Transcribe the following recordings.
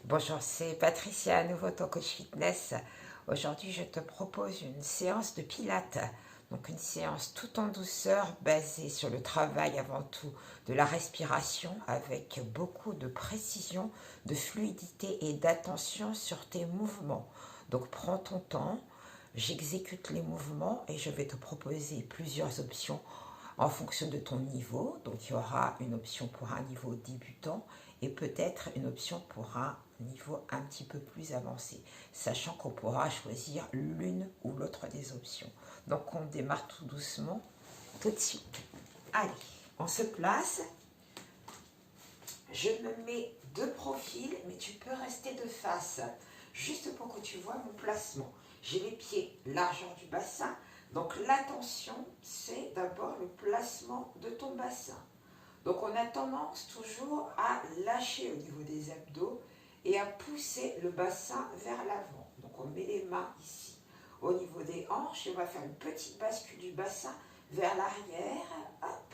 Bonjour, c'est Patricia, à nouveau ton coach fitness. Aujourd'hui, je te propose une séance de pilates. Donc une séance tout en douceur basée sur le travail avant tout de la respiration avec beaucoup de précision, de fluidité et d'attention sur tes mouvements. Donc prends ton temps, j'exécute les mouvements et je vais te proposer plusieurs options en fonction de ton niveau. Donc il y aura une option pour un niveau débutant et peut-être une option pour un niveau un petit peu plus avancé, sachant qu'on pourra choisir l'une ou l'autre des options. Donc on démarre tout doucement, tout de suite. Allez, on se place. Je me mets de profil, mais tu peux rester de face, juste pour que tu vois mon placement. J'ai les pieds largeur du bassin, donc l'attention, c'est d'abord le placement de ton bassin. Donc on a tendance toujours à lâcher au niveau des abdos et à pousser le bassin vers l'avant. Donc on met les mains ici au niveau des hanches et on va faire une petite bascule du bassin vers l'arrière, hop,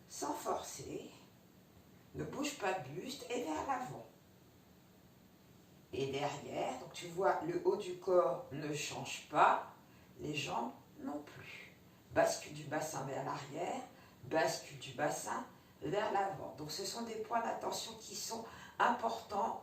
sans forcer. Ne bouge pas le buste et vers l'avant. Et derrière, donc tu vois, le haut du corps ne change pas, les jambes non plus. Bascule du bassin vers l'arrière, bascule du bassin vers l'avant. Donc ce sont des points d'attention qui sont importants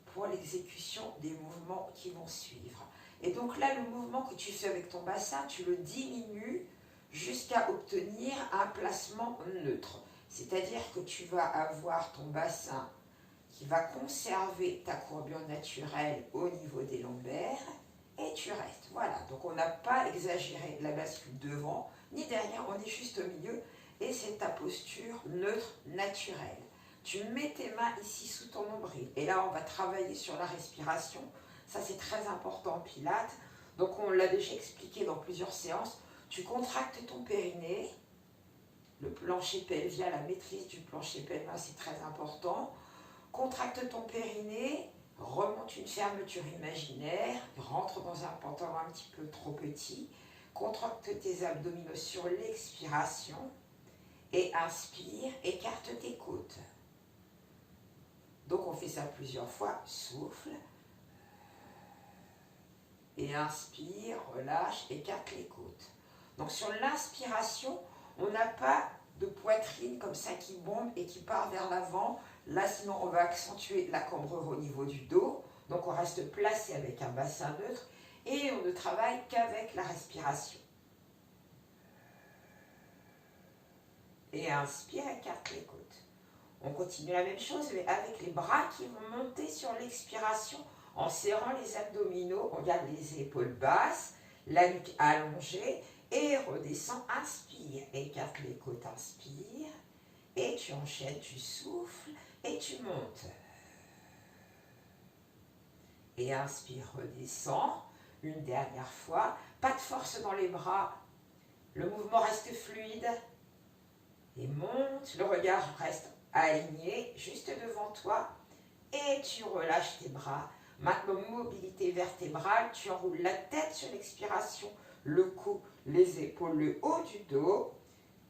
pour l'exécution des mouvements qui vont suivre. Et donc là, le mouvement que tu fais avec ton bassin, tu le diminues jusqu'à obtenir un placement neutre. C'est-à-dire que tu vas avoir ton bassin qui va conserver ta courbure naturelle au niveau des lombaires et tu restes. Voilà, donc on n'a pas exagéré la bascule devant ni derrière, on est juste au milieu et c'est ta posture neutre naturelle. Tu mets tes mains ici sous ton nombril et là on va travailler sur la respiration. Ça c'est très important en pilates. Donc on l'a déjà expliqué dans plusieurs séances. Tu contractes ton périnée, le plancher pelvien, la maîtrise du plancher pelvien c'est très important. Contracte ton périnée, remonte une fermeture imaginaire, rentre dans un pantalon un petit peu trop petit, contracte tes abdominaux sur l'expiration et inspire, écarte tes côtes. Donc on fait ça plusieurs fois, souffle et inspire, relâche, écarte les côtes. Donc sur l'inspiration, on n'a pas de poitrine comme ça qui bombe et qui part vers l'avant. Là, sinon, on va accentuer la cambrure au niveau du dos. Donc, on reste placé avec un bassin neutre et on ne travaille qu'avec la respiration. Et inspire, écarte les côtes. On continue la même chose, mais avec les bras qui vont monter sur l'expiration en serrant les abdominaux. On garde les épaules basses, la nuque allongée et redescend. Inspire, écarte les côtes, inspire. Et tu enchaînes, tu souffles et tu montes. Et inspire, redescends. Une dernière fois. Pas de force dans les bras. Le mouvement reste fluide. Et monte. Le regard reste aligné juste devant toi. Et tu relâches tes bras. Maintenant, mobilité vertébrale. Tu enroules la tête sur l'expiration. Le cou, les épaules, le haut du dos.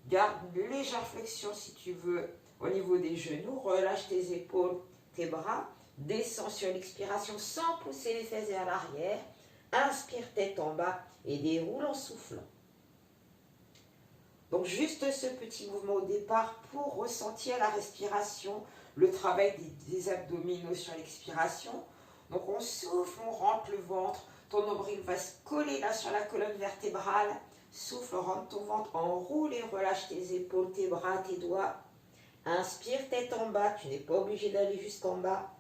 Garde une légère flexion si tu veux au niveau des genoux. Relâche tes épaules, tes bras. Descends sur l'expiration sans pousser les fesses vers l'arrière. Inspire tête en bas et déroule en soufflant. Donc juste ce petit mouvement au départ pour ressentir la respiration, le travail des abdominaux sur l'expiration. Donc on souffle, on rentre le ventre. Ton nombril va se coller là sur la colonne vertébrale. Souffle, rentre ton ventre, enroule et relâche tes épaules, tes bras, tes doigts. Inspire, tête en bas, tu n'es pas obligé d'aller jusqu'en bas.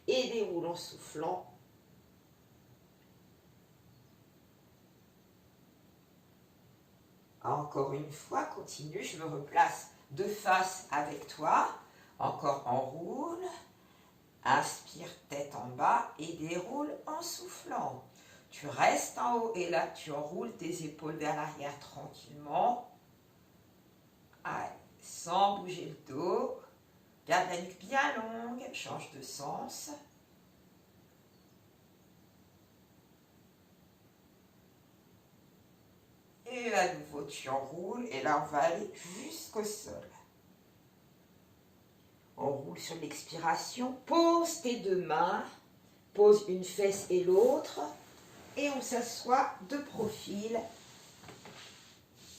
Et déroule en soufflant. Encore une fois, continue, je me replace de face avec toi. Encore enroule. Inspire, tête en bas et déroule en soufflant. Tu restes en haut et là, tu enroules tes épaules vers l'arrière tranquillement. Allez, sans bouger le dos. Garde la nuque bien longue, change de sens. Et à nouveau, tu enroules et là, on va aller jusqu'au sol. On roule sur l'expiration. Pose tes deux mains. Pose une fesse et l'autre. Et on s'assoit de profil.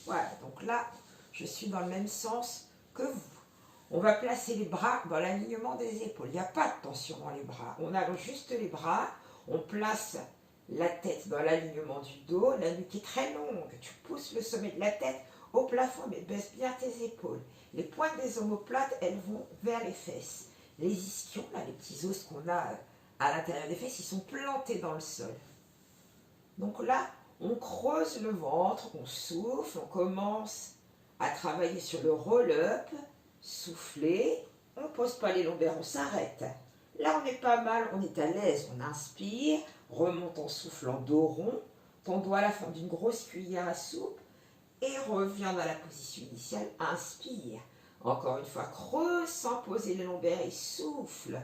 Voilà, donc là, je suis dans le même sens que vous. On va placer les bras dans l'alignement des épaules. Il n'y a pas de tension dans les bras. On allonge juste les bras. On place la tête dans l'alignement du dos. La nuque est très longue. Tu pousses le sommet de la tête au plafond, mais baisse bien tes épaules. Les pointes des omoplates, elles vont vers les fesses. Les ischions, là, les petits os qu'on a à l'intérieur des fesses, ils sont plantés dans le sol. Donc là, on creuse le ventre, on souffle, on commence à travailler sur le roll-up, souffler, on ne pose pas les lombaires, on s'arrête. Là, on est pas mal, on est à l'aise, on inspire, remonte en soufflant dos rond, ton doigt à la forme d'une grosse cuillère à soupe, et reviens dans la position initiale, inspire. Encore une fois, creuse sans poser les lombaires et souffle.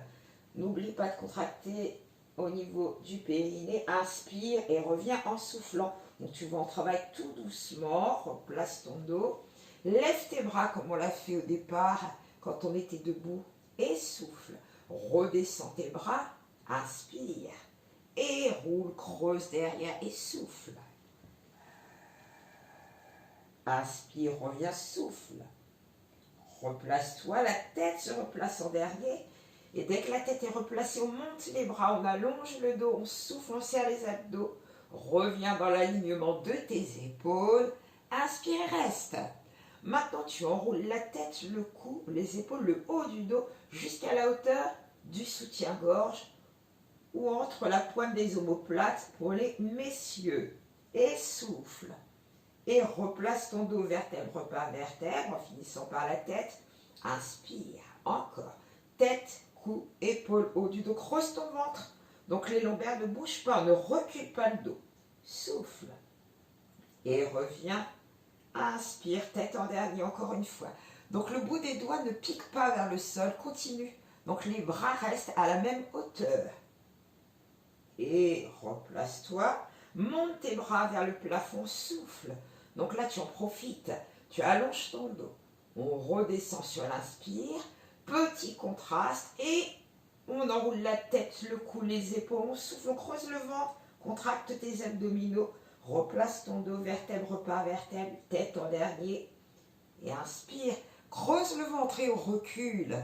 N'oublie pas de contracter au niveau du périnée, inspire et reviens en soufflant. Donc tu vas en travail tout doucement, replace ton dos, lève tes bras comme on l'a fait au départ quand on était debout et souffle. Redescends tes bras, inspire et roule, creuse derrière et souffle. Inspire, reviens, souffle. Replace-toi, la tête se replace en dernier. Et dès que la tête est replacée, on monte les bras, on allonge le dos, on souffle, on serre les abdos. Reviens dans l'alignement de tes épaules. Inspire et reste. Maintenant, tu enroules la tête, le cou, les épaules, le haut du dos, jusqu'à la hauteur du soutien-gorge ou entre la pointe des omoplates pour les messieurs. Et souffle. Et replace ton dos vertèbre par vertèbre en finissant par la tête. Inspire. Encore. Tête, cou, épaule, haut du dos. Creuse ton ventre. Donc les lombaires ne bougent pas. Ne recule pas le dos. Souffle. Et reviens. Inspire. Tête en dernier. Encore une fois. Donc le bout des doigts ne pique pas vers le sol. Continue. Donc les bras restent à la même hauteur. Et replace-toi. Monte tes bras vers le plafond. Souffle. Donc là, tu en profites. Tu allonges ton dos. On redescend sur l'inspire. Petit contraste. Et on enroule la tête, le cou, les épaules. On souffle, on creuse le ventre. Contracte tes abdominaux. Replace ton dos vertèbre par vertèbre. Tête en dernier. Et inspire. Creuse le ventre et on recule.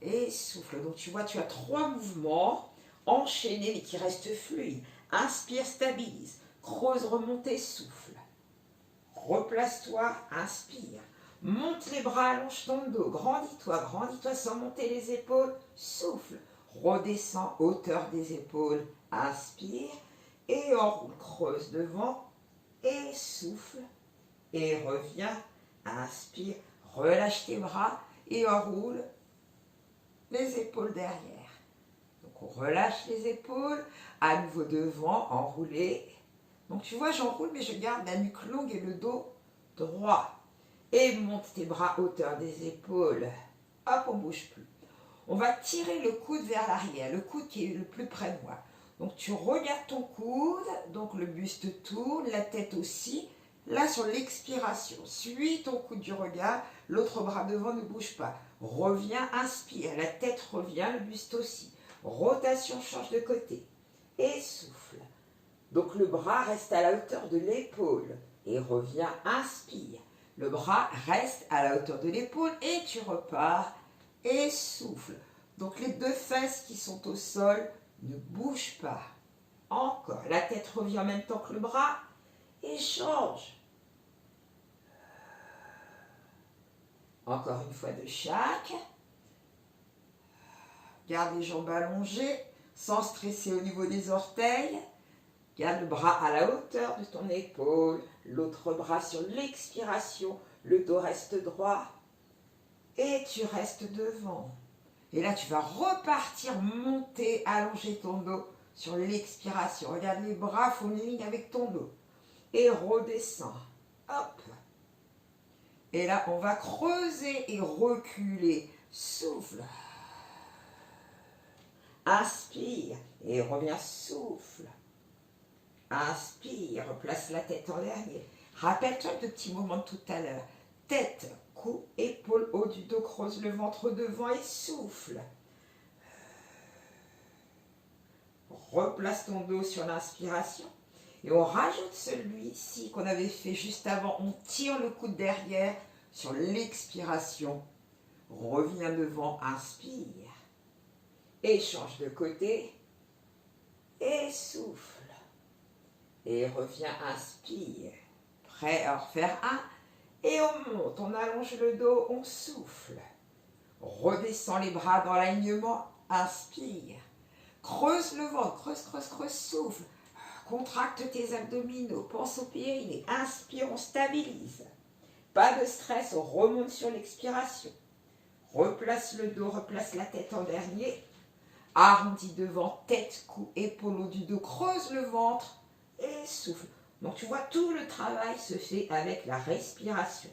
Et souffle. Donc tu vois, tu as 3 mouvements enchaînés mais qui restent fluides. Inspire, stabilise. Creuse, remonte et souffle. Replace-toi, inspire. Monte les bras, allonge ton dos. Grandis-toi sans monter les épaules. Souffle. Redescends, hauteur des épaules. Inspire. Et enroule, creuse devant. Et souffle. Et reviens. Inspire. Relâche tes bras. Et enroule les épaules derrière. Donc on relâche les épaules. À nouveau devant, enroulé. Donc tu vois, j'enroule, mais je garde la nuque longue et le dos droit. Et monte tes bras à hauteur des épaules. Hop, on ne bouge plus. On va tirer le coude vers l'arrière, le coude qui est le plus près de moi. Donc tu regardes ton coude, donc le buste tourne, la tête aussi. Là, sur l'expiration, suis ton coude du regard, l'autre bras devant ne bouge pas. Reviens, inspire, la tête revient, le buste aussi. Rotation, change de côté. Et souffle. Donc le bras reste à la hauteur de l'épaule et reviens, inspire. Le bras reste à la hauteur de l'épaule et tu repars et souffle. Donc les 2 fesses qui sont au sol ne bougent pas. Encore, la tête revient en même temps que le bras et change. Encore une fois de chaque. Garde les jambes allongées sans stresser au niveau des orteils. Garde le bras à la hauteur de ton épaule, l'autre bras sur l'expiration, le dos reste droit et tu restes devant. Et là, tu vas repartir, monter, allonger ton dos sur l'expiration. Regarde, les bras font une ligne avec ton dos. Et redescends. Hop. Et là, on va creuser et reculer. Souffle. Inspire et reviens, souffle. Inspire, replace la tête en dernier. Rappelle-toi le petit moment de tout à l'heure. Tête, cou, épaules, haut du dos, creuse le ventre devant et souffle. Replace ton dos sur l'inspiration. Et on rajoute celui-ci qu'on avait fait juste avant. On tire le coude derrière sur l'expiration. Reviens devant, inspire. Et change de côté. Et souffle. Et reviens, inspire. Prêt à en refaire un. Et on monte, on allonge le dos, on souffle. Redescends les bras dans l'alignement, inspire. Creuse le ventre, creuse, creuse, creuse, souffle. Contracte tes abdominaux, pense au périnée. Inspire, on stabilise. Pas de stress, on remonte sur l'expiration. Replace le dos, replace la tête en dernier. Arrondis devant, tête, cou, épaule, haut du dos. Creuse le ventre et souffle. Donc tu vois, tout le travail se fait avec la respiration.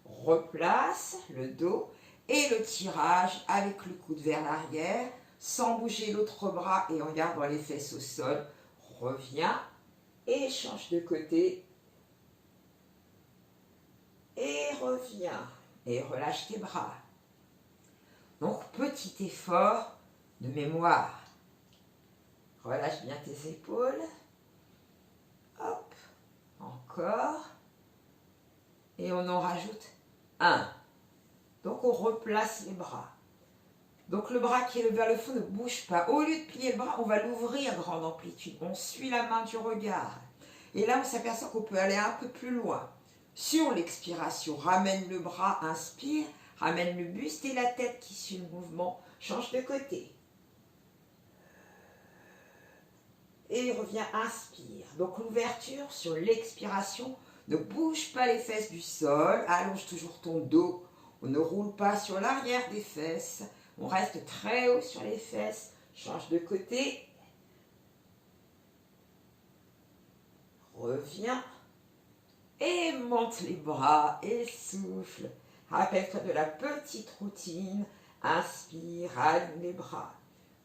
Replace le dos et le tirage avec le coude vers l'arrière, sans bouger l'autre bras et en gardant les fesses au sol. Reviens et change de côté. Et reviens. Et relâche tes bras. Donc, petit effort de mémoire. Relâche bien tes épaules. Hop. Encore. Et on en rajoute un. Donc, on replace les bras. Donc, le bras qui est vers le fond ne bouge pas. Au lieu de plier le bras, on va l'ouvrir à grande amplitude. On suit la main du regard. Et là, on s'aperçoit qu'on peut aller un peu plus loin. Sur l'expiration, ramène le bras, inspire. Ramène le buste et la tête qui suit le mouvement. Change de côté. Et reviens, inspire. Donc, l'ouverture sur l'expiration. Ne bouge pas les fesses du sol. Allonge toujours ton dos. On ne roule pas sur l'arrière des fesses. On reste très haut sur les fesses. Change de côté. Reviens. Et monte les bras et souffle. Rappelle-toi de la petite routine. Inspire, aligne les bras.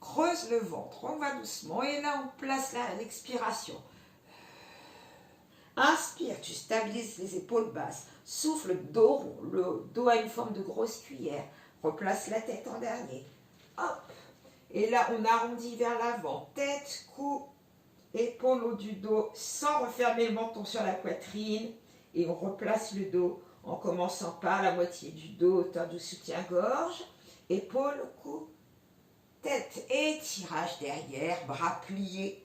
Creuse le ventre. On va doucement. Et là, on place l'expiration. Inspire, tu stabilises les épaules basses. Souffle, dos rond. Le dos a une forme de grosse cuillère. Replace la tête en dernier. Hop. Et là, on arrondit vers l'avant. Tête, cou, épaules, haut du dos, sans refermer le menton sur la poitrine. Et on replace le dos en commençant par la moitié du dos, hauteur du soutien-gorge. Épaules, cou, tête et tirage derrière. Bras pliés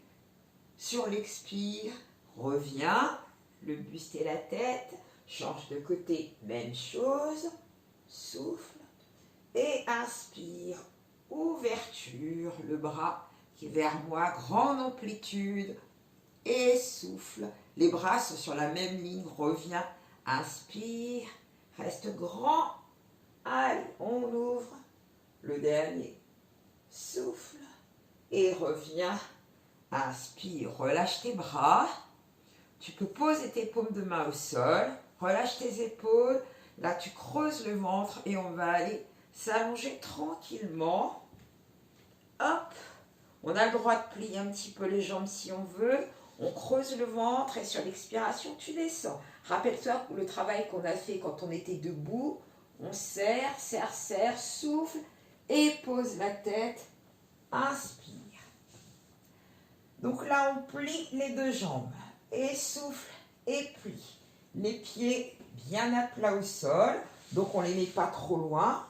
sur l'expire. Reviens. Le buste et la tête. Change de côté, même chose. Souffle. Et inspire, ouverture, le bras qui est vers moi, grande amplitude, et souffle. Les bras sont sur la même ligne, reviens, inspire, reste grand, allez, on ouvre, le dernier, souffle, et reviens, inspire, relâche tes bras, tu peux poser tes paumes de main au sol, relâche tes épaules, là tu creuses le ventre et on va aller s'allonger tranquillement. Hop, on a le droit de plier un petit peu les jambes si on veut. On creuse le ventre et sur l'expiration, tu descends. Rappelle-toi le travail qu'on a fait quand on était debout. On serre, serre, serre, souffle et pose la tête. Inspire. Donc là, on plie les deux jambes. Et souffle et plie. Les pieds bien à plat au sol. Donc on ne les met pas trop loin.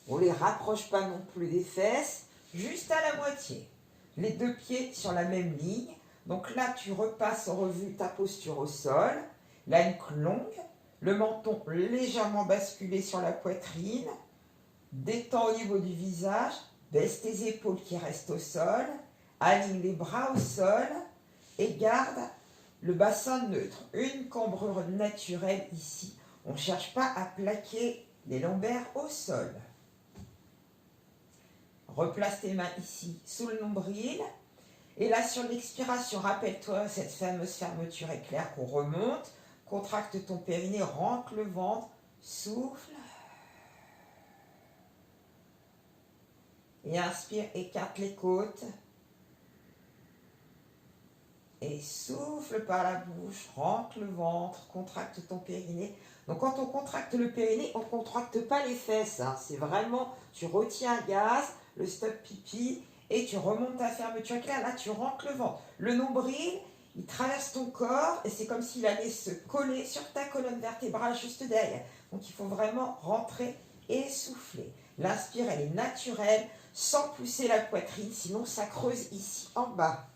On ne les rapproche pas non plus des fesses, juste à la moitié. Les deux pieds sur la même ligne. Donc là, tu repasses en revue ta posture au sol. La nuque longue, le menton légèrement basculé sur la poitrine. Détends au niveau du visage, baisse tes épaules qui restent au sol. Aligne les bras au sol et garde le bassin neutre. Une cambrure naturelle ici. On ne cherche pas à plaquer les lombaires au sol. Replace tes mains ici sous le nombril. Et là, sur l'expiration, rappelle-toi cette fameuse fermeture éclair qu'on remonte. Contracte ton périnée, rentre le ventre, souffle. Et inspire, écarte les côtes. Et souffle par la bouche, rentre le ventre, contracte ton périnée. Donc quand on contracte le périnée, on ne contracte pas les fesses. Hein. C'est vraiment, tu retiens un gaz, le stop pipi, et tu remontes ta fermeture claire. Là, tu rentres le ventre. Le nombril, il traverse ton corps, et c'est comme s'il allait se coller sur ta colonne vertébrale juste derrière. Donc il faut vraiment rentrer et souffler. L'inspire, elle est naturelle, sans pousser la poitrine, sinon ça creuse ici en bas.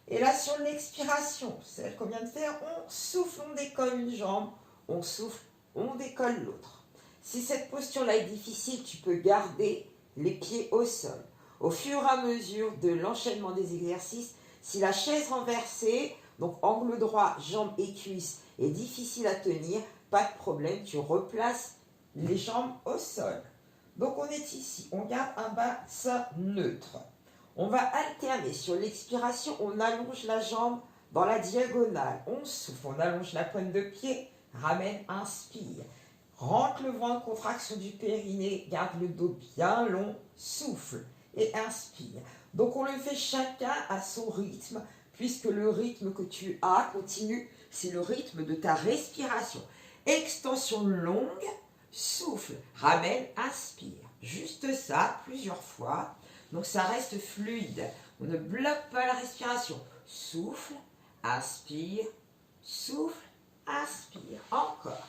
Et là, sur l'expiration, celle qu'on vient de faire, on souffle, on décolle une jambe, on souffle, on décolle l'autre. Si cette posture-là est difficile, tu peux garder les pieds au sol. Au fur et à mesure de l'enchaînement des exercices, si la chaise renversée, donc angle droit, jambes et cuisses, est difficile à tenir, pas de problème, tu replaces les jambes au sol. Donc on est ici, on garde un bassin neutre. On va alterner sur l'expiration, on allonge la jambe dans la diagonale. On souffle, on allonge la pointe de pied, ramène, inspire. Rentre le ventre, contraction du périnée, garde le dos bien long, souffle et inspire. Donc on le fait chacun à son rythme, puisque le rythme que tu as continue, c'est le rythme de ta respiration. Extension longue, souffle, ramène, inspire. Juste ça, plusieurs fois. Donc ça reste fluide. On ne bloque pas la respiration. Souffle, inspire, souffle, inspire. Encore.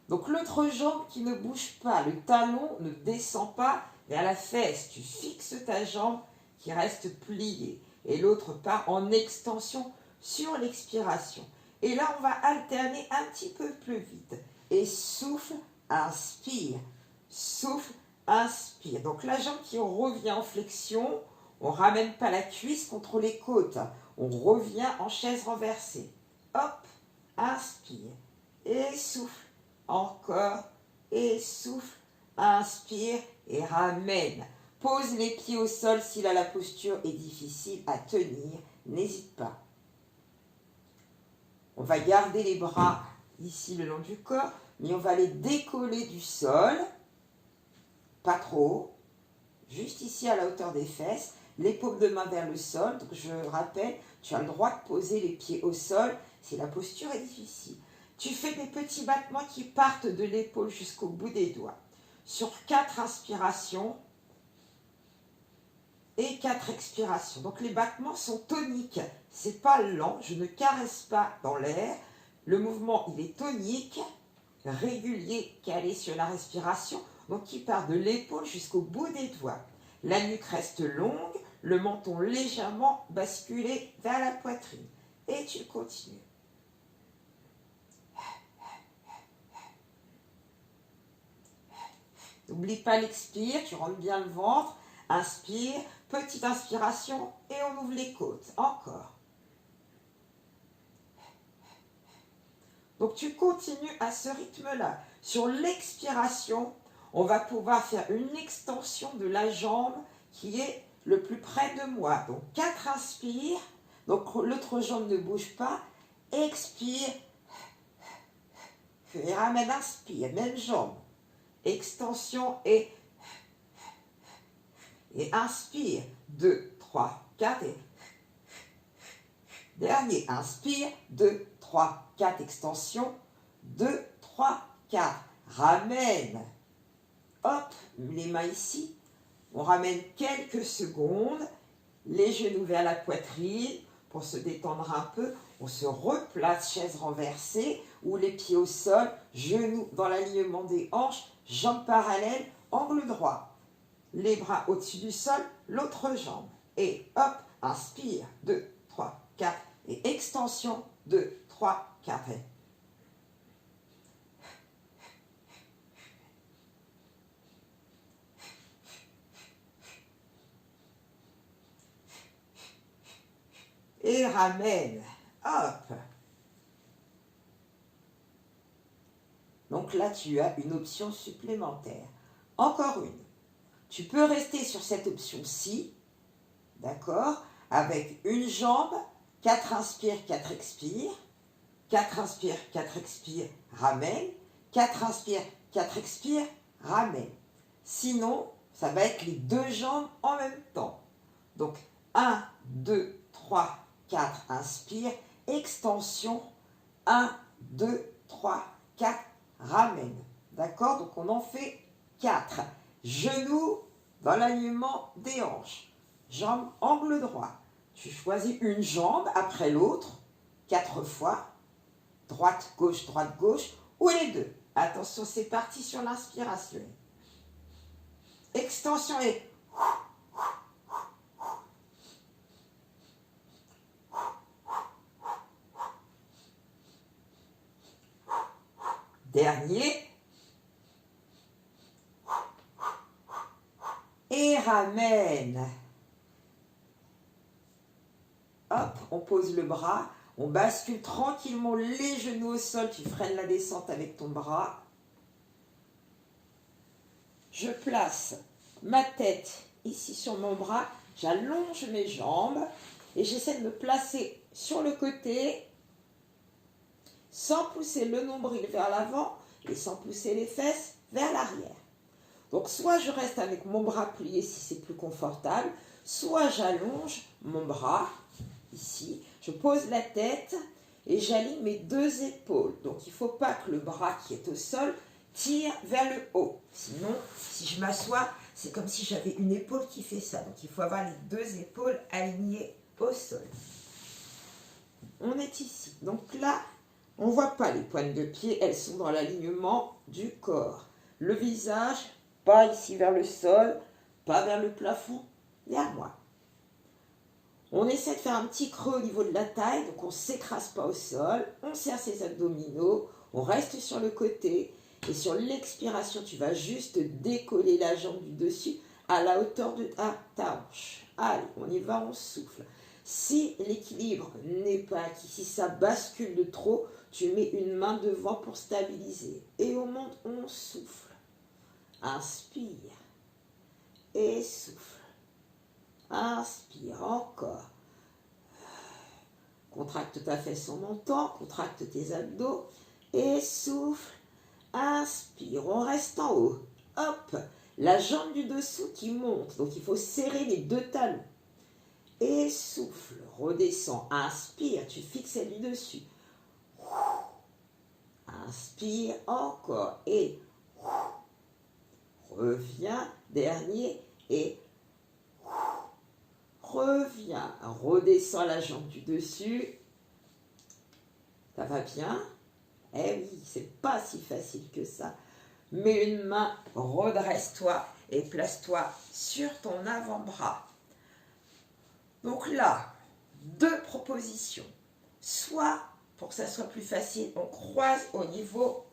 Donc l'autre jambe qui ne bouge pas, le talon ne descend pas vers la fesse. Tu fixes ta jambe qui reste pliée. Et l'autre part en extension sur l'expiration. Et là, on va alterner un petit peu plus vite. Et souffle, inspire. Souffle, inspire. Donc la jambe qui revient en flexion, on ne ramène pas la cuisse contre les côtes. On revient en chaise renversée. Hop, inspire. Et souffle. Encore. Et souffle. Inspire et ramène. Pose les pieds au sol si là la posture est difficile à tenir. N'hésite pas. On va garder les bras ici le long du corps, mais on va les décoller du sol. Pas trop, juste ici à la hauteur des fesses, les paumes de main vers le sol. Donc je rappelle, tu as le droit de poser les pieds au sol si la posture est difficile. Tu fais des petits battements qui partent de l'épaule jusqu'au bout des doigts. Sur 4 inspirations et 4 expirations. Donc les battements sont toniques, c'est pas lent, je ne caresse pas dans l'air. Le mouvement, il est tonique, régulier, calé sur la respiration. Donc qui part de l'épaule jusqu'au bout des doigts. La nuque reste longue, le menton légèrement basculé vers la poitrine. Et tu continues. N'oublie pas l'expire, tu rentres bien le ventre. Inspire, petite inspiration et on ouvre les côtes. Encore. Donc tu continues à ce rythme-là. Sur l'expiration, on va pouvoir faire une extension de la jambe qui est le plus près de moi. Donc 4 inspire, donc l'autre jambe ne bouge pas. Expire, et ramène, inspire, même jambe. Extension et inspire. 2, 3, 4 et dernier, inspire. 2, 3, 4, extension. 2, 3, 4. Ramène. Hop, les mains ici. On ramène quelques secondes. Les genoux vers la poitrine pour se détendre un peu. On se replace, chaise renversée ou les pieds au sol, genoux dans l'alignement des hanches, jambes parallèles, angle droit. Les bras au-dessus du sol, l'autre jambe. Et hop, inspire. 2, 3, 4. Et extension. 2, 3, 4. Et ramène. Hop. Donc là, tu as une option supplémentaire. Encore une. Tu peux rester sur cette option-ci, d'accord, avec une jambe, 4 inspire, 4 expire, 4 inspire, 4 expire, ramène, 4 inspire, 4 expire, ramène. Sinon, ça va être les 2 jambes en même temps. Donc, 1, 2, 3, 4, inspire, extension, 1, 2, 3, 4, ramène. D'accord? Donc on en fait 4. Genoux dans l'alignement des hanches. Jambes angle droit. Tu choisis une jambe après l'autre, 4 fois. Droite, gauche, ou les deux. Attention, c'est parti sur l'inspiration. Extension et... Dernier. Et ramène. Hop, on pose le bras. On bascule tranquillement les genoux au sol. Tu freines la descente avec ton bras. Je place ma tête ici sur mon bras. J'allonge mes jambes. Et j'essaie de me placer sur le côté. Sans pousser le nombril vers l'avant. Et sans pousser les fesses vers l'arrière. Donc soit je reste avec mon bras plié si c'est plus confortable. Soit j'allonge mon bras ici. Je pose la tête et j'aligne mes deux épaules. Donc il ne faut pas que le bras qui est au sol tire vers le haut. Sinon, si je m'assois, c'est comme si j'avais une épaule qui fait ça. Donc il faut avoir les deux épaules alignées au sol. On est ici. Donc là, on ne voit pas les pointes de pied. Elles sont dans l'alignement du corps. Le visage, pas ici vers le sol, pas vers le plafond, vers moi. On essaie de faire un petit creux au niveau de la taille, donc on ne s'écrase pas au sol, on serre ses abdominaux, on reste sur le côté, et sur l'expiration, tu vas juste décoller la jambe du dessus à la hauteur de ta hanche. Allez, on y va, on souffle. Si l'équilibre n'est pas acquis, si ça bascule de trop, tu mets une main devant pour stabiliser. Et au monde, on souffle. Inspire et souffle. Inspire encore. Contracte ta fesse en montant, contracte tes abdos et souffle. Inspire, on reste en haut. Hop, la jambe du dessous qui monte, donc il faut serrer les deux talons. Et souffle, redescends. Inspire, tu fixes celle du dessus. Inspire encore et reviens, dernier et reviens, redescends la jambe du dessus. Ça va bien? Eh oui, c'est pas si facile que ça. Mets une main, redresse-toi et place-toi sur ton avant-bras. Donc là, deux propositions. Soit, pour que ça soit plus facile, on croise au niveau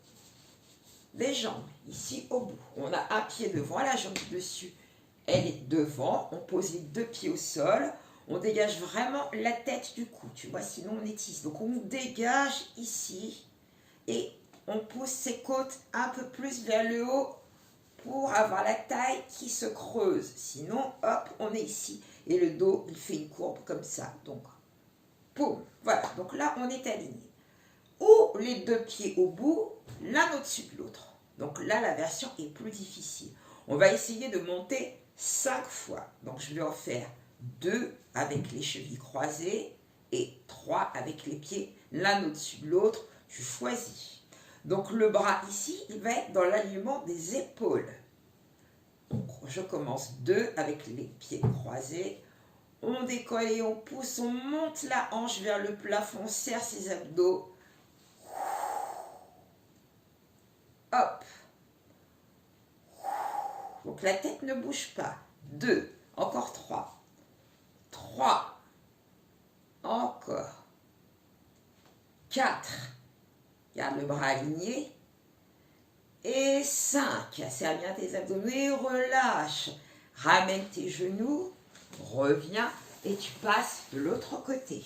des jambes, ici au bout. On a un pied devant, la jambe du dessus, elle est devant. On pose les deux pieds au sol. On dégage vraiment la tête du cou, tu vois, sinon on est ici. Donc on dégage ici et on pousse ses côtes un peu plus vers le haut pour avoir la taille qui se creuse. Sinon, hop, on est ici. Et le dos, il fait une courbe comme ça. Donc, poum, voilà. Donc là, on est aligné. Ou les deux pieds au bout, l'un au-dessus de l'autre. Donc là, la version est plus difficile. On va essayer de monter 5 fois. Donc je vais en faire 2 avec les chevilles croisées et 3 avec les pieds l'un au-dessus de l'autre. Tu choisis. Donc le bras ici, il va être dans l'alignement des épaules. Donc je commence 2 avec les pieds croisés. On décolle et on pousse, on monte la hanche vers le plafond, on serre ses abdos. Hop. Donc la tête ne bouge pas. 2, encore 3. 3, encore. 4, garde le bras aligné. Et 5, serre bien tes abdominaux, relâche. Ramène tes genoux, reviens et tu passes de l'autre côté.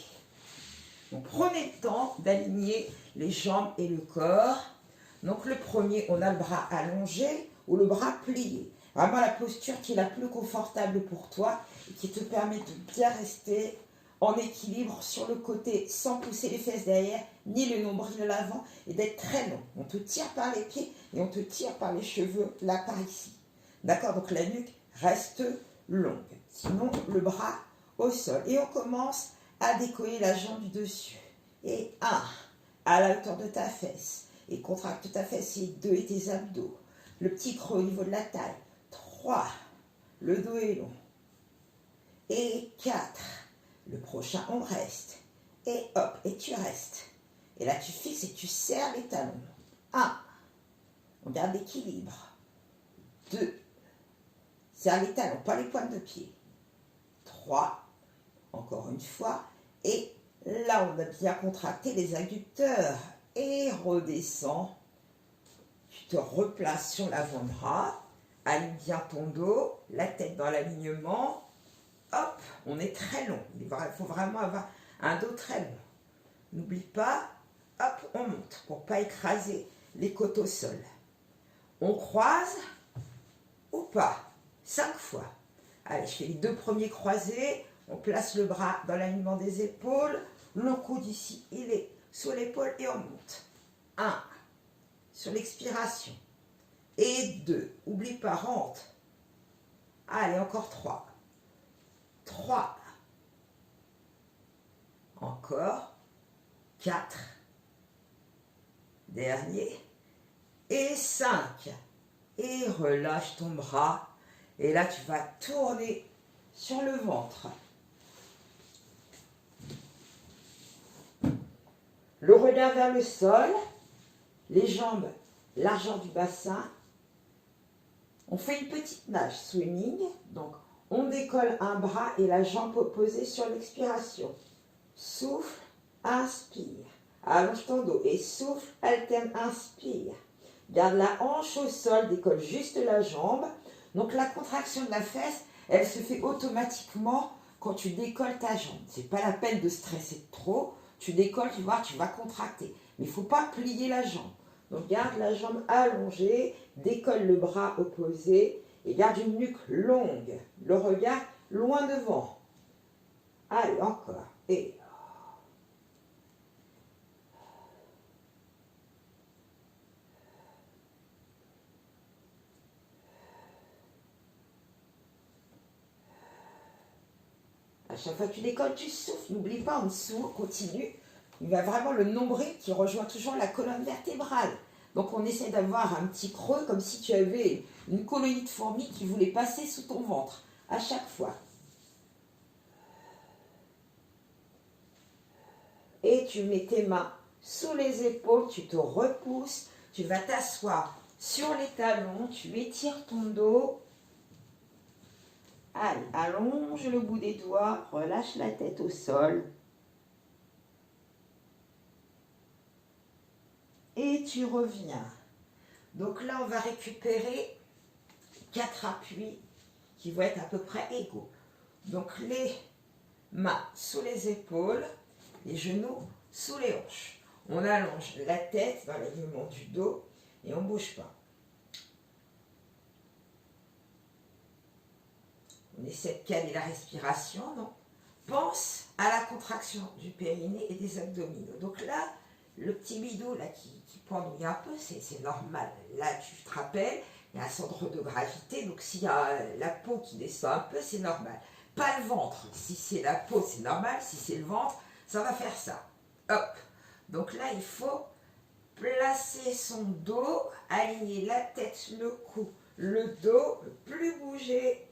Donc prenez le temps d'aligner les jambes et le corps. Donc le premier, on a le bras allongé ou le bras plié. Vraiment la posture qui est la plus confortable pour toi et qui te permet de bien rester en équilibre sur le côté sans pousser les fesses derrière ni le nombril à l'avant et d'être très long. On te tire par les pieds et on te tire par les cheveux là par ici. D'accord? Donc la nuque reste longue. Sinon le bras au sol. Et on commence à décoller la jambe du dessus. et 1, à la hauteur de ta fesse, et contracte ta fesse, et 2, et tes abdos, le petit creux au niveau de la taille, 3, le dos est long, et 4, le prochain on reste, et hop, et tu restes, et là tu fixes et tu serres les talons, 1, on garde l'équilibre, 2, serre les talons, pas les pointes de pied, 3, encore une fois, et là on a bien contracté les adducteurs, et redescends, tu te replaces sur l'avant-bras, aligne bien ton dos, la tête dans l'alignement, hop, on est très long, il faut vraiment avoir un dos très long, n'oublie pas, hop, on monte, pour ne pas écraser les côtes au sol, on croise, ou pas, 5 fois, allez, je fais les 2 premiers croisés, on place le bras dans l'alignement des épaules, le coude ici, il est sous l'épaule et on monte. 1, sur l'expiration. Et 2, oublie pas, rentre. Allez, encore 3. 3. Encore. 4. Dernier. Et 5. Et relâche ton bras. Et là, tu vas tourner sur le ventre. Le regard vers le sol, les jambes, largeur du bassin. On fait une petite nage swimming. Donc, on décolle un bras et la jambe opposée sur l'expiration. Souffle, inspire. Allonge ton dos et souffle, alterne, inspire. Garde la hanche au sol, décolle juste la jambe. Donc, la contraction de la fesse, elle se fait automatiquement quand tu décolles ta jambe. Ce n'est pas la peine de stresser trop. Tu décolles, tu vois, tu vas contracter. Mais il ne faut pas plier la jambe. Donc, garde la jambe allongée, décolle le bras opposé et garde une nuque longue. Le regard loin devant. Allez, encore. Et à chaque fois que tu décolles, tu souffles. N'oublie pas, en dessous, continue. Il y a vraiment le nombril qui rejoint toujours la colonne vertébrale. Donc, on essaie d'avoir un petit creux comme si tu avais une colonie de fourmis qui voulait passer sous ton ventre. À chaque fois. Et tu mets tes mains sous les épaules, tu te repousses. Tu vas t'asseoir sur les talons. Tu étires ton dos. Allez, allonge le bout des doigts, relâche la tête au sol. Et tu reviens. Donc là, on va récupérer 4 appuis qui vont être à peu près égaux. Donc les mains sous les épaules, les genoux sous les hanches. On allonge la tête dans l'alignement du dos et on ne bouge pas. On essaie de caler la respiration, non? Pense à la contraction du périnée et des abdominaux. Donc là, le petit bidou là, qui pendouille un peu, c'est normal. Là, tu te rappelles, il y a un centre de gravité, donc s'il y a la peau qui descend un peu, c'est normal. Pas le ventre. Si c'est la peau, c'est normal. Si c'est le ventre, ça va faire ça. Hop. Donc là, il faut placer son dos, aligner la tête, le cou, le dos, ne plus bouger.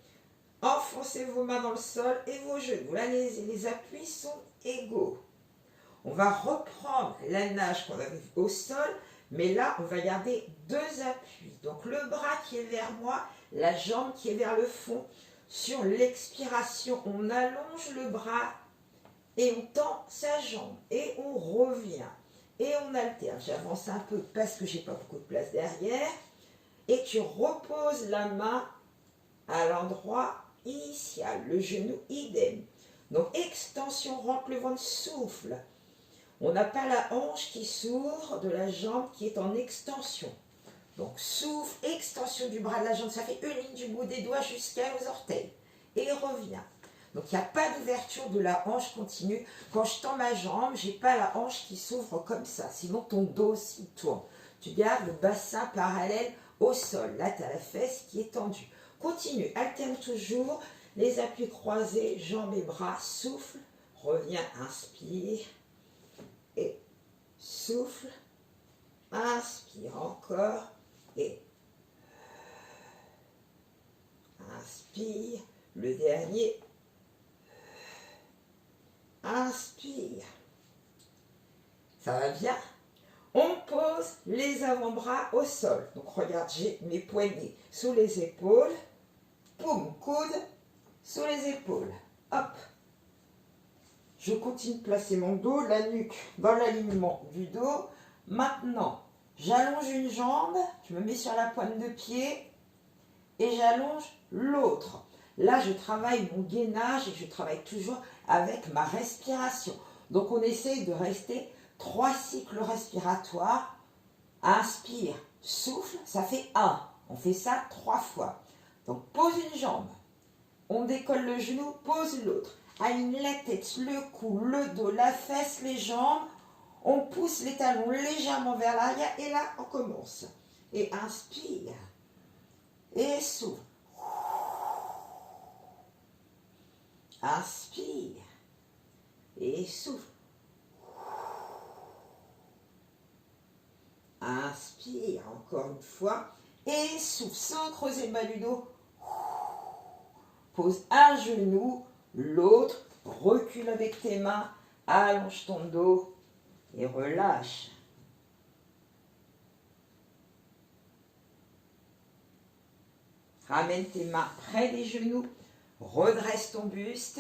Enfoncez vos mains dans le sol et vos genoux. Là, les appuis sont égaux. On va reprendre la nage qu'on avait au sol, mais là, on va garder 2 appuis. Donc, le bras qui est vers moi, la jambe qui est vers le fond. Sur l'expiration, on allonge le bras et on tend sa jambe. Et on revient. Et on alterne. J'avance un peu parce que j'ai pas beaucoup de place derrière. Et tu reposes la main à l'endroit initial, le genou idem. Donc extension, rentre le ventre, souffle. On n'a pas la hanche qui s'ouvre de la jambe qui est en extension. Donc souffle, extension du bras de la jambe, ça fait une ligne du bout des doigts jusqu'aux orteils. Et revient. Donc il n'y a pas d'ouverture de la hanche continue. Quand je tends ma jambe, je n'ai pas la hanche qui s'ouvre comme ça. Sinon ton dos s'y tourne. Tu gardes le bassin parallèle au sol. Là, tu as la fesse qui est tendue. Continue, alterne toujours, les appuis croisés, jambes et bras, souffle, reviens, inspire, et souffle. Inspire encore et inspire. Le dernier. Inspire. Ça va bien? On pose les avant-bras au sol. Donc regarde, j'ai mes poignets sous les épaules. Poum, coude sous les épaules. Hop. Je continue de placer mon dos, la nuque dans l'alignement du dos. Maintenant, j'allonge une jambe, je me mets sur la pointe de pied et j'allonge l'autre. Là, je travaille mon gainage et je travaille toujours avec ma respiration. Donc, on essaye de rester 3 cycles respiratoires. Inspire, souffle, ça fait 1. On fait ça 3 fois. Donc, pose une jambe. On décolle le genou, pose l'autre. Aligne la tête, le cou, le dos, la fesse, les jambes. On pousse les talons légèrement vers l'arrière et là, on commence. Et inspire. Et souffle. Inspire. Et souffle. Inspire encore une fois. Et souffle sans creuser le bas du dos. Pose un genou, l'autre. Recule avec tes mains. Allonge ton dos. Et relâche. Ramène tes mains près des genoux. Redresse ton buste.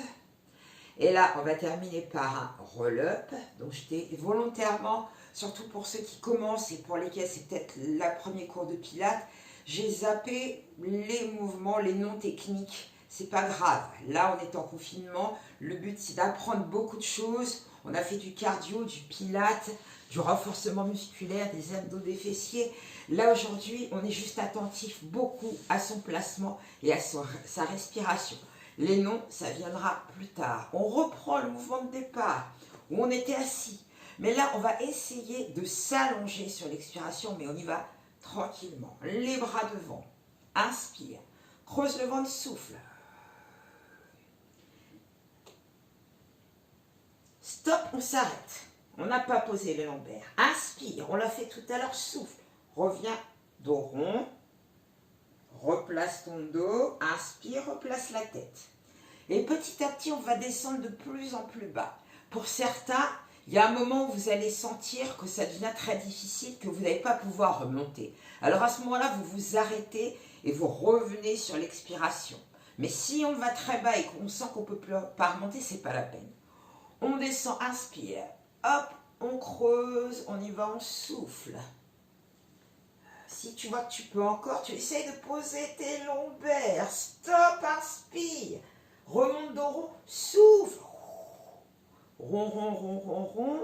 Et là, on va terminer par un roll-up. Donc, je t'ai volontairement, surtout pour ceux qui commencent et pour lesquels c'est peut-être la première cours de pilates, j'ai zappé les mouvements, les noms techniques. C'est pas grave. Là, on est en confinement. Le but, c'est d'apprendre beaucoup de choses. On a fait du cardio, du pilates, du renforcement musculaire, des abdos, des fessiers. Là, aujourd'hui, on est juste attentif beaucoup à son placement et à sa respiration. Les noms, ça viendra plus tard. On reprend le mouvement de départ où on était assis. Mais là, on va essayer de s'allonger sur l'expiration, mais on y va tranquillement. Les bras devant. Inspire. Creuse le ventre, souffle. Stop, on s'arrête. On n'a pas posé les lombaires. Inspire, on l'a fait tout à l'heure, souffle. Reviens, dos rond. Replace ton dos. Inspire, replace la tête. Et petit à petit, on va descendre de plus en plus bas. Pour certains, il y a un moment où vous allez sentir que ça devient très difficile, que vous n'allez pas pouvoir remonter. Alors à ce moment-là, vous vous arrêtez et vous revenez sur l'expiration. Mais si on va très bas et qu'on sent qu'on ne peut plus pas remonter, ce n'est pas la peine. On descend, inspire. Hop, on creuse, on y va, on souffle. Si tu vois que tu peux encore, tu essayes de poser tes lombaires. Stop, inspire. Remonte dos rond, souffle. Rond, rond, rond, rond, rond.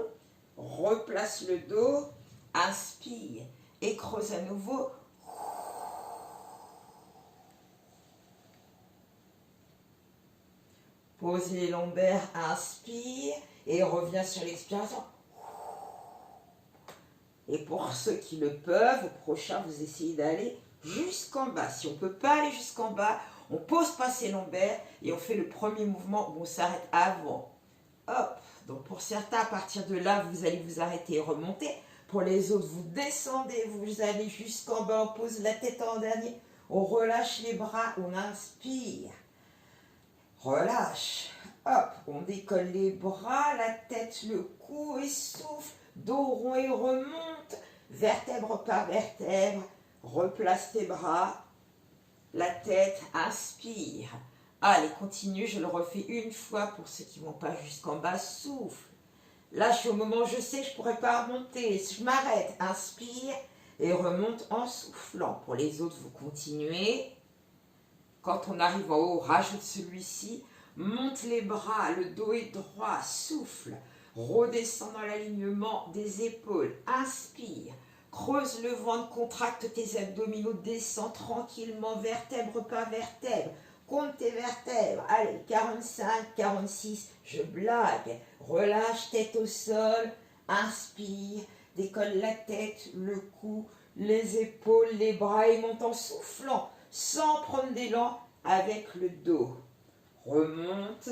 Replace le dos, inspire. Et creuse à nouveau. Pose les lombaires, inspire. Et reviens sur l'expiration. Et pour ceux qui le peuvent, au prochain, vous essayez d'aller jusqu'en bas. Si on ne peut pas aller jusqu'en bas, on ne pose pas ses lombaires et on fait le premier mouvement où on s'arrête avant. Hop. Donc pour certains, à partir de là, vous allez vous arrêter et remonter. Pour les autres, vous descendez, vous allez jusqu'en bas, on pose la tête en dernier. On relâche les bras, on inspire. Relâche. Hop, on décolle les bras, la tête, le cou et souffle. Dos rond et remonte, vertèbre par vertèbre, replace tes bras, la tête, inspire. Allez, continue, je le refais une fois pour ceux qui ne vont pas jusqu'en bas, souffle. Là, je suis au moment où je sais que je ne pourrai pas remonter, je m'arrête, inspire et remonte en soufflant. Pour les autres, vous continuez. Quand on arrive en haut, rajoute celui-ci, monte les bras, le dos est droit, souffle. Redescends dans l'alignement des épaules. Inspire. Creuse le ventre, contracte tes abdominaux, descends tranquillement, vertèbre par vertèbre. Compte tes vertèbres. Allez, 45, 46, je blague. Relâche, tête au sol. Inspire. Décolle la tête, le cou, les épaules, les bras et monte en soufflant, sans prendre d'élan avec le dos. Remonte.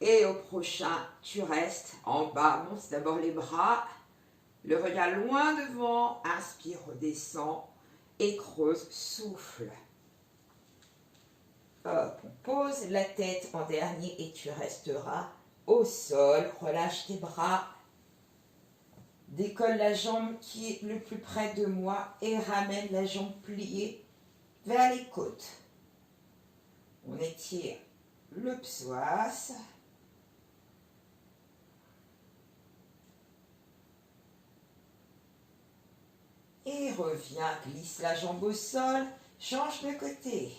Et au prochain, tu restes en bas. Monte d'abord les bras. Le regard loin devant. Inspire, redescends. Et creuse, souffle. Hop, on pose la tête en dernier et tu resteras au sol. Relâche tes bras. Décolle la jambe qui est le plus près de moi et ramène la jambe pliée vers les côtes. On étire le psoas. Et reviens, glisse la jambe au sol, change de côté.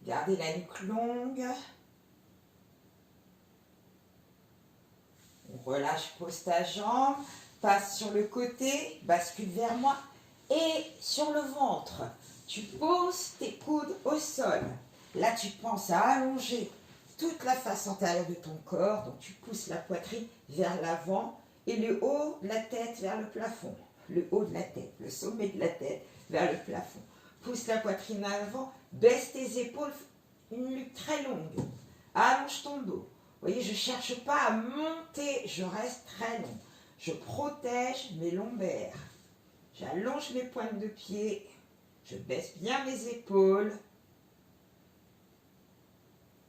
Gardez la nuque longue. On relâche, pose ta jambe, passe sur le côté, bascule vers moi et sur le ventre. Tu poses tes coudes au sol. Là, tu penses à allonger toute la face antérieure de ton corps. Donc, tu pousses la poitrine vers l'avant et le haut de la tête vers le plafond. Le haut de la tête, le sommet de la tête vers le plafond. Pousse la poitrine à l'avant, baisse tes épaules, une nuque très longue. Allonge ton dos. Vous voyez, je ne cherche pas à monter, je reste très long. Je protège mes lombaires. J'allonge mes pointes de pied. Je baisse bien mes épaules.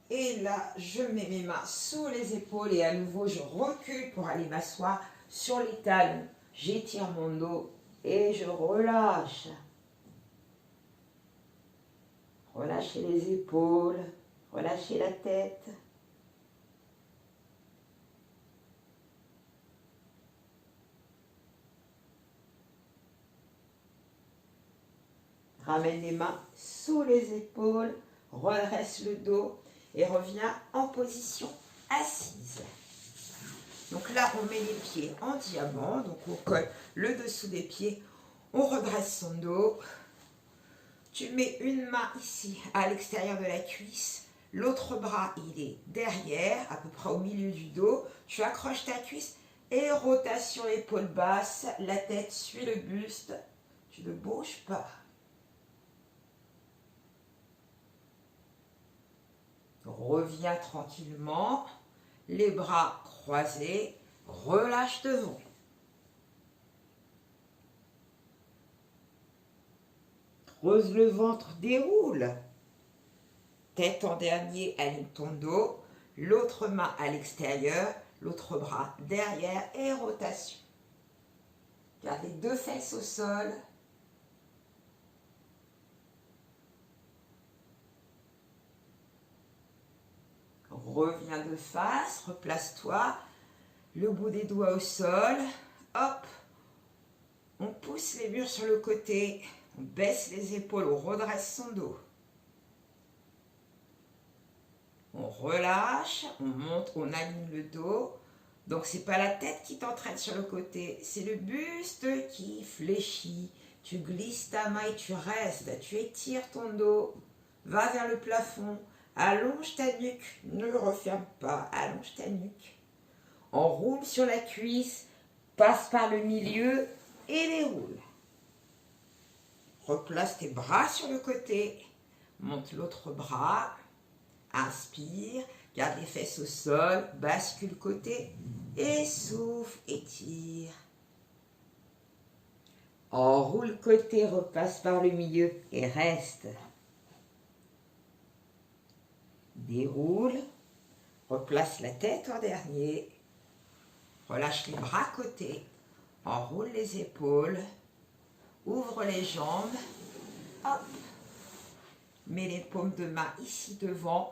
Et là, je mets mes mains sous les épaules et à nouveau, je recule pour aller m'asseoir sur les talons. J'étire mon dos et je relâche. Relâchez les épaules, relâchez la tête. Ramène les mains sous les épaules, redresse le dos et reviens en position assise. Donc là, on met les pieds en diamant, donc on colle le dessous des pieds, on redresse son dos. Tu mets une main ici à l'extérieur de la cuisse, l'autre bras il est derrière, à peu près au milieu du dos. Tu accroches ta cuisse et rotation épaule basse, la tête suit le buste, tu ne bouges pas. Reviens tranquillement, les bras croisés, relâche devant. Creuse le ventre, déroule. Tête en dernier, aligne ton dos. L'autre main à l'extérieur, l'autre bras derrière et rotation. Garde les deux fesses au sol. Reviens de face, replace-toi. Le bout des doigts au sol. Hop. On pousse les murs sur le côté. On baisse les épaules, on redresse son dos. On relâche, on monte, on aligne le dos. Donc, ce n'est pas la tête qui t'entraîne sur le côté, c'est le buste qui fléchit. Tu glisses ta main et tu restes. Tu étires ton dos. Va vers le plafond. Allonge ta nuque. Ne le referme pas. Allonge ta nuque. Enroule sur la cuisse. Passe par le milieu et déroule. Replace tes bras sur le côté. Monte l'autre bras. Inspire. Garde les fesses au sol. Bascule côté. Et souffle. Étire. Enroule côté. Repasse par le milieu. Et reste. Déroule. Replace la tête en dernier. Relâche les bras côté. Enroule les épaules. Ouvre les jambes. Hop. Mets les paumes de main ici devant.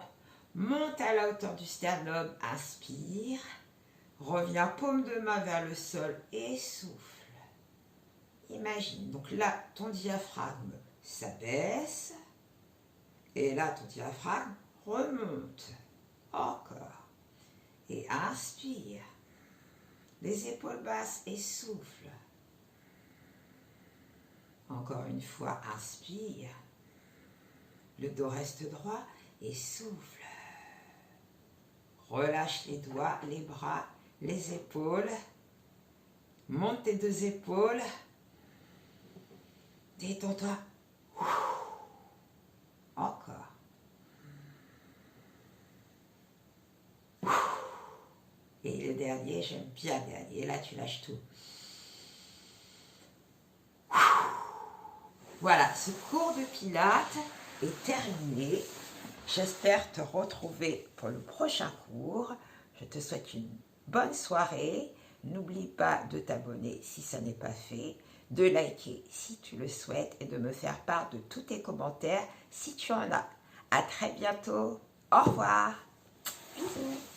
Monte à la hauteur du sternum. Inspire. Reviens paume de main vers le sol et souffle. Imagine. Donc là, ton diaphragme s'abaisse. Et là, ton diaphragme remonte. Encore. Et inspire. Les épaules basses et souffle. Encore une fois, inspire. Le dos reste droit et souffle. Relâche les doigts, les bras, les épaules. Monte tes deux épaules. Détends-toi. Encore. Et le dernier, j'aime bien le dernier. Là, tu lâches tout. Voilà, ce cours de pilates est terminé. J'espère te retrouver pour le prochain cours. Je te souhaite une bonne soirée. N'oublie pas de t'abonner si ça n'est pas fait, de liker si tu le souhaites et de me faire part de tous tes commentaires si tu en as. À très bientôt. Au revoir. Bisous.